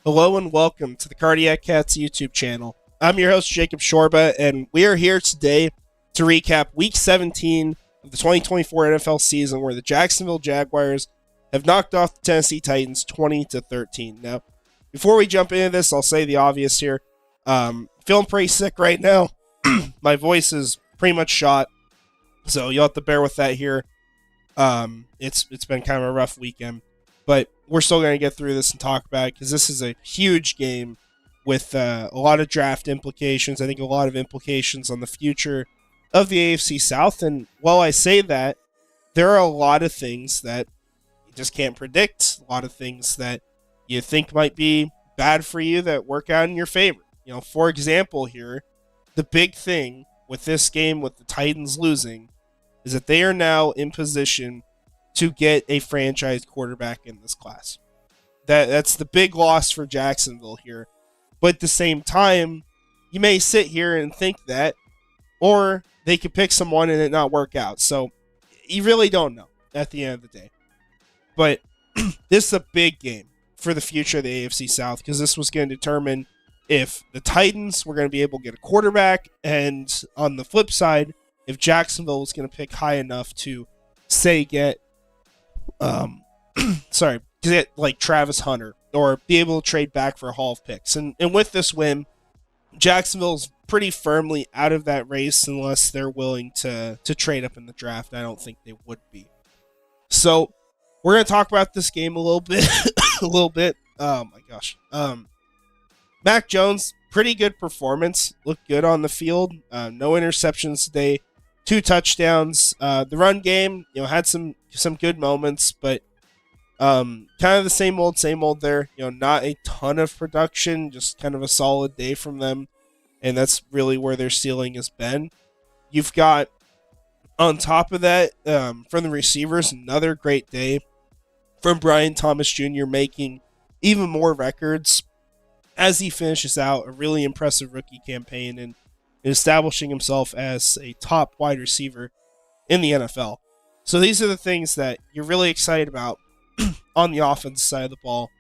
Hello and welcome to the Cardiac Cats YouTube channel. I'm your host, Jacob Shorba, and we are here today to recap Week 17 of the 2024 NFL season, where the Jacksonville Jaguars have knocked off the Tennessee Titans 20-13. Now, before we jump into this, I'll say the obvious here. Feeling pretty sick right now. My voice is pretty much shot, so you'll have to bear with that here. It's been kind of a rough weekend, but we're still going to get through this and talk about it because this is a huge game with a lot of draft implications. I think a lot of implications on the future of the AFC South. And while I say that, there are a lot of things that you just can't predict, a lot of things that you think might be bad for you that work out in your favor. You know, for example here, the big thing with this game with the Titans losing is that they are now in position to get a franchise quarterback in this class. That's the big loss for Jacksonville here. But at the same time, you may sit here and think that, or they could pick someone and it not work out. So you really don't know at the end of the day. But this is a big game for the future of the AFC South, because this was going to determine if the Titans were going to be able to get a quarterback, and on the flip side, if Jacksonville was going to pick high enough to, say, get like Travis Hunter, or be able to trade back for a haul of picks. And with this win, Jacksonville's pretty firmly out of that race unless they're willing to trade up in the draft. I don't think they would be. So we're going to talk about this game a little bit. Oh my gosh. Mac Jones, pretty good performance. Looked good on the field. No interceptions today. 2 touchdowns. The run game, had some good moments, but kind of the same old there. Not a ton of production, just kind of a solid day from them, and that's really where their ceiling has been. You've got, on top of that, from the receivers, another great day from Brian Thomas Jr., making even more records as he finishes out a really impressive rookie campaign and establishing himself as a top wide receiver in the NFL. So these are the things that you're really excited about on the offensive side of the ball.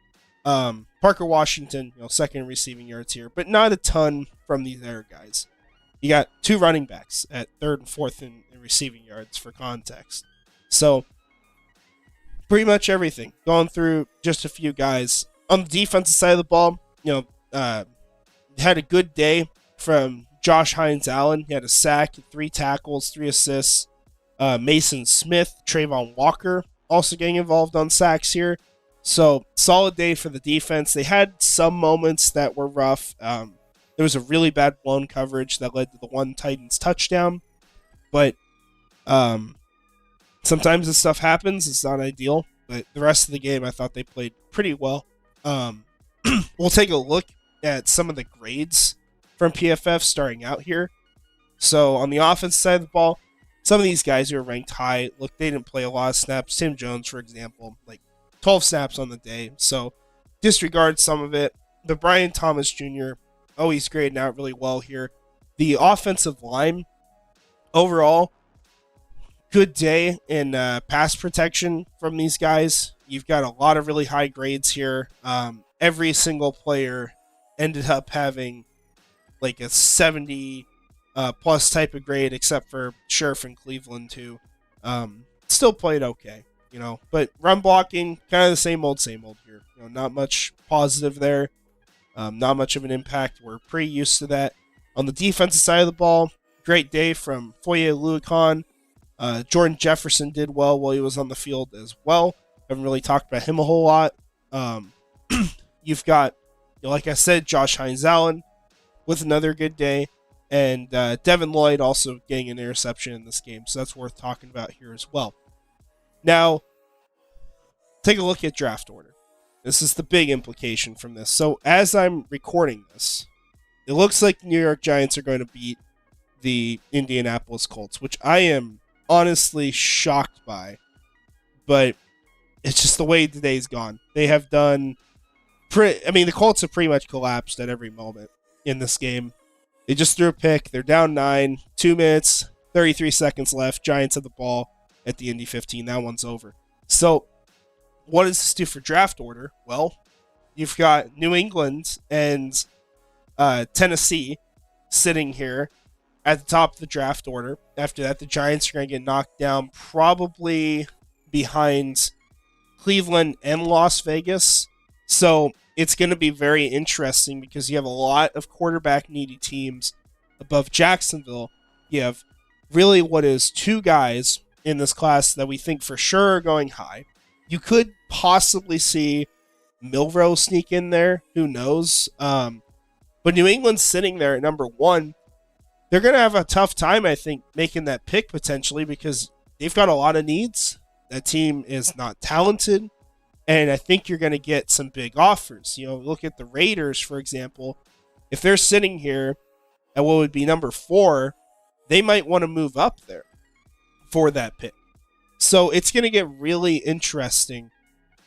Parker Washington, second in receiving yards here, but not a ton from these other guys. You got 2 running backs at 3rd and 4th in receiving yards for context. So pretty much everything. Going through just a few guys. On the defensive side of the ball, had a good day from Josh Hines-Allen. He had a sack, 3 tackles, 3 assists. Mason Smith, Trayvon Walker also getting involved on sacks here. So solid day for the defense. They had some moments that were rough. There was a really bad blown coverage that led to the 1 Titans touchdown. But sometimes this stuff happens. It's not ideal. But the rest of the game, I thought they played pretty well. We'll take a look at some of the grades from PFF starting out here. So on the offense side of the ball, some of these guys who are ranked high, look, they didn't play a lot of snaps. Tim Jones, for example, like 12 snaps on the day. So disregard some of it. But Brian Thomas Jr., he's grading out really well here. The offensive line, overall, good day in pass protection from these guys. You've got a lot of really high grades here. Every single player ended up having like a 70 plus type of grade, except for Scherf in Cleveland, who still played okay, But run blocking, kind of the same old here. Not much positive there. Not much of an impact. We're pretty used to that. On the defensive side of the ball, great day from Foye Oluokun. Jordan Jefferson did well while he was on the field as well. Haven't really talked about him a whole lot. You've got, like I said, Josh Hines-Allen with another good day. And Devin Lloyd also getting an interception in this game. So that's worth talking about here as well. Now, take a look at draft order. This is the big implication from this. So as I'm recording this, it looks like the New York Giants are going to beat the Indianapolis Colts, which I am honestly shocked by. But it's just the way today's gone. They have done... the Colts have pretty much collapsed at every moment in this game. They just threw a pick. They're down 9, 2 minutes, 33 seconds left. Giants have the ball at the Indy 15. That one's over. So what does this do for draft order? Well, you've got New England and Tennessee sitting here at the top of the draft order. After that, the Giants are going to get knocked down probably behind Cleveland and Las Vegas. So it's going to be very interesting because you have a lot of quarterback needy teams above Jacksonville. You have really what is two guys in this class that we think for sure are going high. You could possibly see Milrow sneak in there. Who knows? But New England's sitting there at number one. They're going to have a tough time, I think, making that pick potentially because they've got a lot of needs. That team is not talented. And I think you're going to get some big offers. Look at the Raiders, for example. If they're sitting here at what would be number 4, they might want to move up there for that pick. So it's going to get really interesting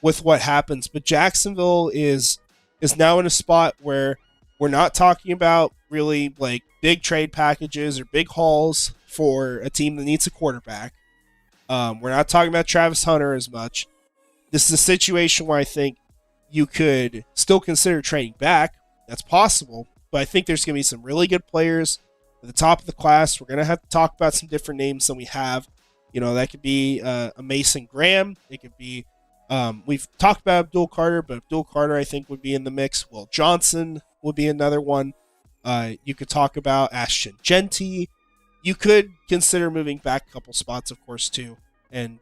with what happens. But Jacksonville is now in a spot where we're not talking about really like big trade packages or big hauls for a team that needs a quarterback. We're not talking about Travis Hunter as much. This is a situation where I think you could still consider trading back. That's possible. But I think there's going to be some really good players at the top of the class. We're going to have to talk about some different names than we have. That could be a Mason Graham. It could be, we've talked about Abdul Carter, but Abdul Carter I think would be in the mix. Will Johnson would be another one. You could talk about Ashton Genty. You could consider moving back a couple spots, of course, too. And,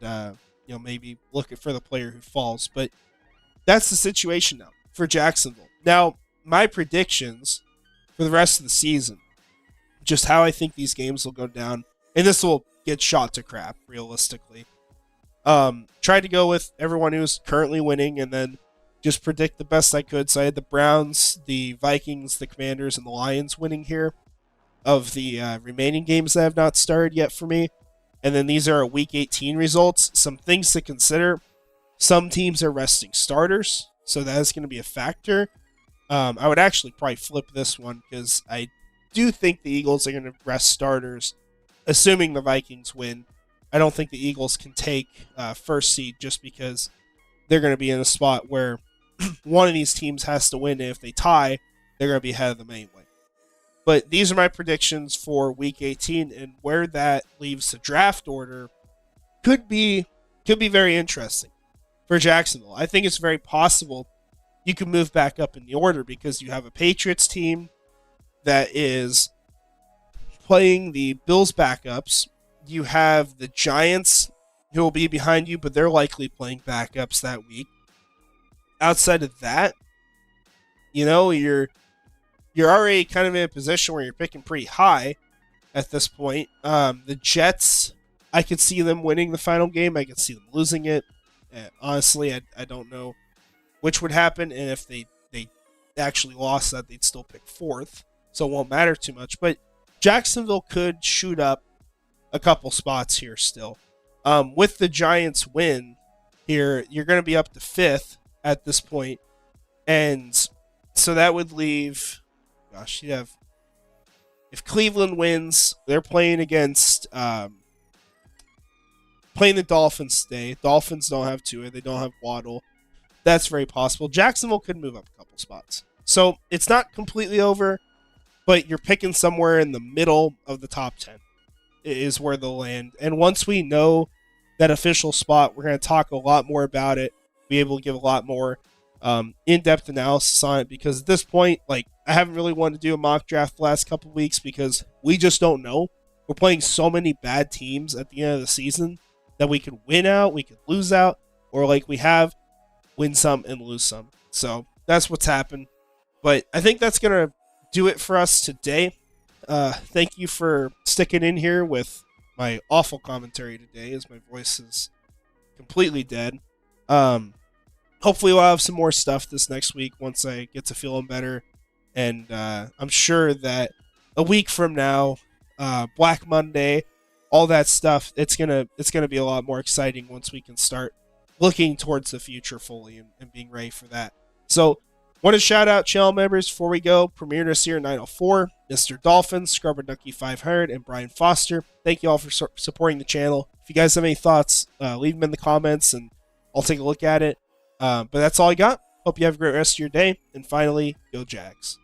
maybe look for the player who falls. But that's the situation now for Jacksonville. Now, my predictions for the rest of the season, just how I think these games will go down, and this will get shot to crap, realistically. Tried to go with everyone who's currently winning and then just predict the best I could. So I had the Browns, the Vikings, the Commanders, and the Lions winning here of the remaining games that have not started yet for me. And then these are Week 18 results. Some things to consider. Some teams are resting starters, so that is going to be a factor. I would actually probably flip this one because I do think the Eagles are going to rest starters, assuming the Vikings win. I don't think the Eagles can take first seed just because they're going to be in a spot where one of these teams has to win. And if they tie, they're going to be ahead of them anyway. But these are my predictions for Week 18, and where that leaves the draft order could be very interesting for Jacksonville. I think it's very possible you can move back up in the order because you have a Patriots team that is playing the Bills backups. You have the Giants who will be behind you, but they're likely playing backups that week. Outside of that, you're already kind of in a position where you're picking pretty high at this point. The Jets, I could see them winning the final game. I could see them losing it. Honestly, I don't know which would happen, and if they actually lost that, they'd still pick 4th, so it won't matter too much. But Jacksonville could shoot up a couple spots here still. With the Giants win here, you're going to be up to 5th at this point, and so that would leave... Gosh, you have, if Cleveland wins, they're playing against playing the Dolphins today. Dolphins don't have Tua, they don't have Waddle. That's very possible. Jacksonville could move up a couple spots. So it's not completely over, but you're picking somewhere in the middle of the top 10 is where they'll land. And once we know that official spot, we're going to talk a lot more about it, be able to give a lot more in-depth analysis on it, because at this point, I haven't really wanted to do a mock draft the last couple of weeks because we just don't know. We're playing so many bad teams at the end of the season that we could win out, we could lose out, or like we have, win some and lose some. So that's what's happened. But I think that's going to do it for us today. Thank you for sticking in here with my awful commentary today, as my voice is completely dead. Hopefully we'll have some more stuff this next week once I get to feeling better. And I'm sure that a week from now, Black Monday, all that stuff, it's gonna be a lot more exciting once we can start looking towards the future fully and being ready for that. So, want to shout out channel members before we go. Premier Nasir 904, Mr. Dolphin, Scrubber Ducky 500, and Brian Foster. Thank you all for supporting the channel. If you guys have any thoughts, leave them in the comments and I'll take a look at it. But that's all I got. Hope you have a great rest of your day. And finally, go Jags.